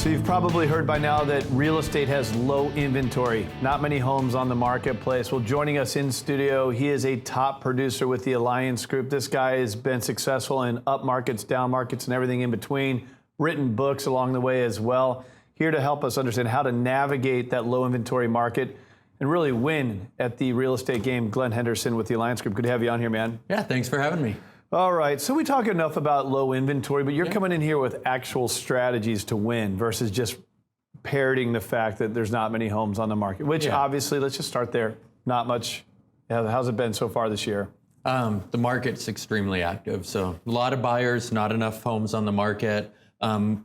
So you've probably heard by now that real estate has low inventory, not many homes on the marketplace. Well, joining us in studio, he is a top producer with the Alliance Group. This guy has been successful in up markets, down markets, and everything in between, written books along the way as well. Here to help us understand how to navigate that low inventory market and really win at the real estate game, Glen Henderson with the Alliance Group. Good to have you on here, man. Yeah, thanks for having me. All right, so we talk enough about low inventory, but you're coming in here with actual strategies to win versus just parroting the fact that there's not many homes on the market, which obviously, let's just start there, not much. How's it been so far this year? The market's extremely active, so a lot of buyers, not enough homes on the market.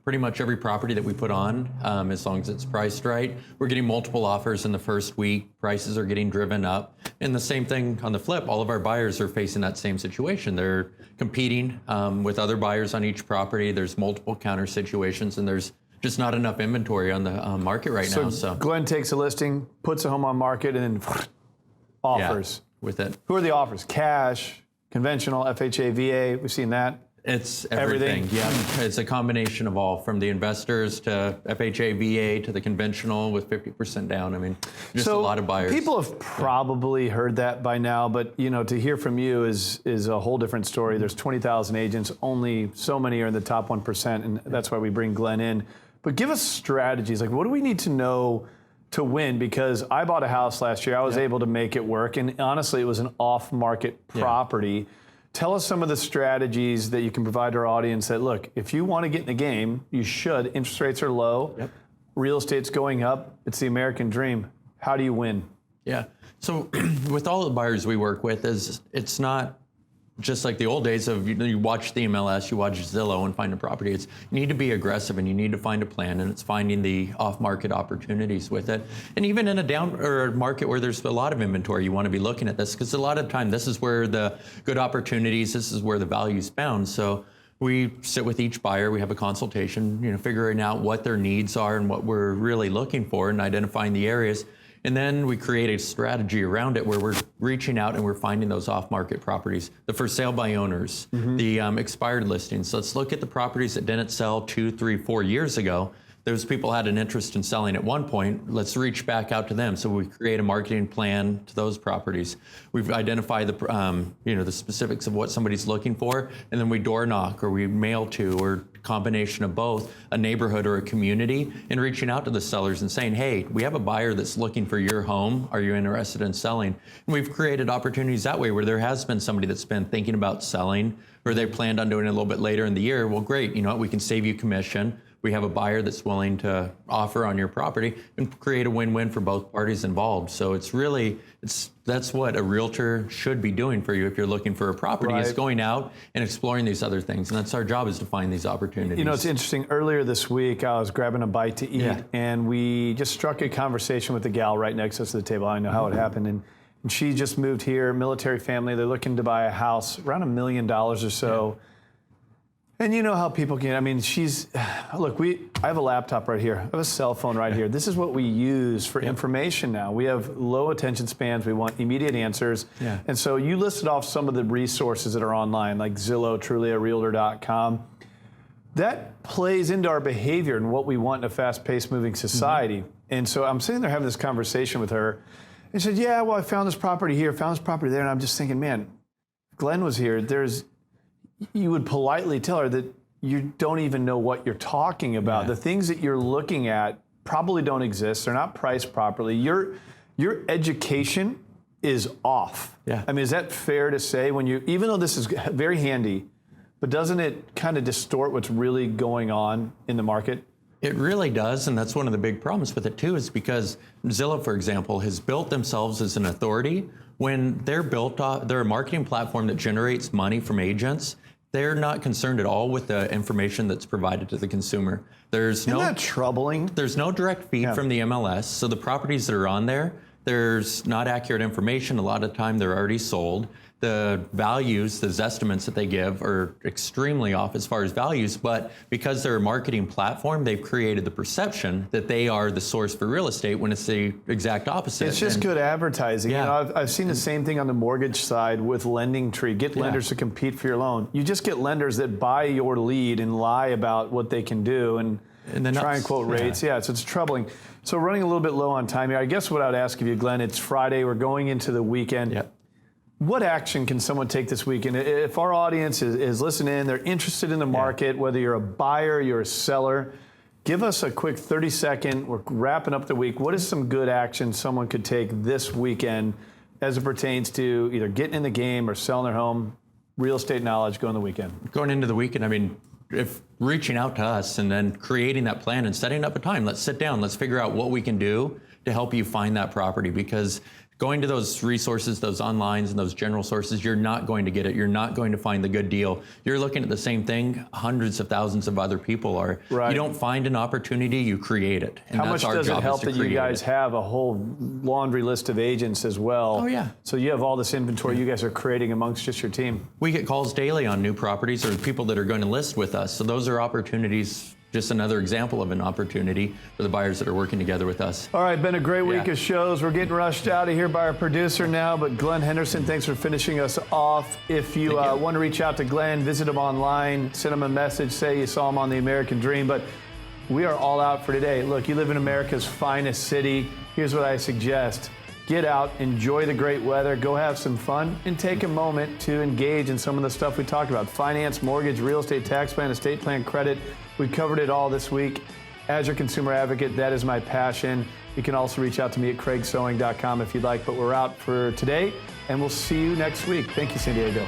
Pretty much every property that we put on, as long as it's priced right, we're getting multiple offers in the first week. Prices are getting driven up. And the same thing on the flip, all of our buyers are facing that same situation. They're competing with other buyers on each property. There's multiple counter situations, and there's just not enough inventory on the market right now. So Glenn takes a listing, puts a home on market, and then offers. With it. Who are the offers? Cash, conventional, FHA, VA, we've seen that. It's everything. Yeah, it's a combination of all, from the investors to FHA, VA to the conventional with 50% down. I mean, just a lot of buyers. People have probably heard that by now, but you know, to hear from you is a whole different story. There's 20,000 agents, only so many are in the top 1%, and that's why we bring Glenn in. But give us strategies. Like, what do we need to know to win? Because I bought a house last year. I was able to make it work, and honestly, it was an off-market property. Tell us some of the strategies that you can provide to our audience that, look, if you want to get in the game, you should. Interest rates are low. Real estate's going up. It's the American dream. How do you win? Yeah. So with all the buyers we work with, it's not just like the old days of you watch the MLS, you watch Zillow and find a property. It's you need to be aggressive and you need to find a plan, and it's finding the off-market opportunities with it. And even in a down or market where there's a lot of inventory, you want to be looking at this because a lot of the time this is where the good opportunities, this is where the value is found. So we sit with each buyer, we have a consultation, figuring out what their needs are and what we're really looking for and identifying the areas. And then we create a strategy around it where we're reaching out and we're finding those off-market properties, the for sale by owners, the expired listings. So let's look at the properties that didn't sell 2, 3, 4 years ago. Those people had an interest in selling at one point. Let's reach back out to them. So we create a marketing plan to those properties. We've identified the specifics of what somebody's looking for, and then we door knock or we mail to, or combination of both, a neighborhood or a community, and reaching out to the sellers and saying, hey, we have a buyer that's looking for your home. Are you interested in selling? And we've created opportunities that way where there has been somebody that's been thinking about selling, or they planned on doing it a little bit later in the year. Well, great, you know what, we can save you commission. We have a buyer that's willing to offer on your property and create a win-win for both parties involved. So that's what a realtor should be doing for you if you're looking for a property, is going out and exploring these other things. And that's our job, is to find these opportunities. You know, it's interesting. Earlier this week, I was grabbing a bite to eat, and we just struck a conversation with the gal right next to us at the table. I know how it happened. And she just moved here, military family. They're looking to buy a house, around $1 million or so. And you know how people can, I mean, look, I have a laptop right here. I have a cell phone right here. This is what we use for information now. We have low attention spans. We want immediate answers. And so you listed off some of the resources that are online, like Zillow, Trulia, Realtor.com. That plays into our behavior and what we want in a fast-paced moving society. And so I'm sitting there having this conversation with her. And she said, yeah, well, I found this property here, found this property there. And I'm just thinking, man, Glenn was here. You would politely tell her that you don't even know what you're talking about. The things that you're looking at probably don't exist. They're not priced properly. Your education is off. I mean, is that fair to say? Even though this is very handy, but doesn't it kind of distort what's really going on in the market? It really does, and that's one of the big problems with it too, is because Zillow, for example, has built themselves as an authority. When they're they're a marketing platform that generates money from agents. They're not concerned at all with the information that's provided to the consumer. Isn't that troubling? There's no direct feed from the MLS, so the properties that are on there, there's not accurate information. A lot of the time they're already sold. The values, the estimates that they give are extremely off as far as values, but because they're a marketing platform, they've created the perception that they are the source for real estate when it's the exact opposite. It's just good advertising. You know, I've seen the same thing on the mortgage side with LendingTree. Get lenders to compete for your loan. You just get lenders that buy your lead and lie about what they can do. And And then try and quote rates. Yeah, so it's troubling. So running a little bit low on time here. I guess what I'd ask of you, Glenn, it's Friday. We're going into the weekend. Yeah. What action can someone take this weekend? If our audience is listening, they're interested in the market, whether you're a buyer, you're a seller, give us a quick 30-second, we're wrapping up the week. What is some good action someone could take this weekend as it pertains to either getting in the game or selling their home? Real estate knowledge going the weekend. Going into the weekend, I mean, if reaching out to us and then creating that plan and setting up a time, let's sit down, let's figure out what we can do to help you find that property, because going to those resources, those onlines and those general sources, you're not going to get it. You're not going to find the good deal. You're looking at the same thing hundreds of thousands of other people are. Right. You don't find an opportunity, you create it. And how much does it help that you guys have a whole laundry list of agents as well? Oh, yeah. So you have all this inventory you guys are creating amongst just your team. We get calls daily on new properties or people that are going to list with us. So those are opportunities. Just another example of an opportunity for the buyers that are working together with us. All right, been a great week of shows. We're getting rushed out of here by our producer now, but Glen Henderson, thanks for finishing us off. If you want to reach out to Glen, visit him online, send him a message, say you saw him on The American Dream. But we are all out for today. Look, you live in America's finest city. Here's what I suggest. Get out, enjoy the great weather, go have some fun, and take a moment to engage in some of the stuff we talked about. Finance, mortgage, real estate, tax plan, estate plan, credit. We covered it all this week. As your consumer advocate, that is my passion. You can also reach out to me at craigsewing.com if you'd like, but we're out for today, and we'll see you next week. Thank you, San Diego.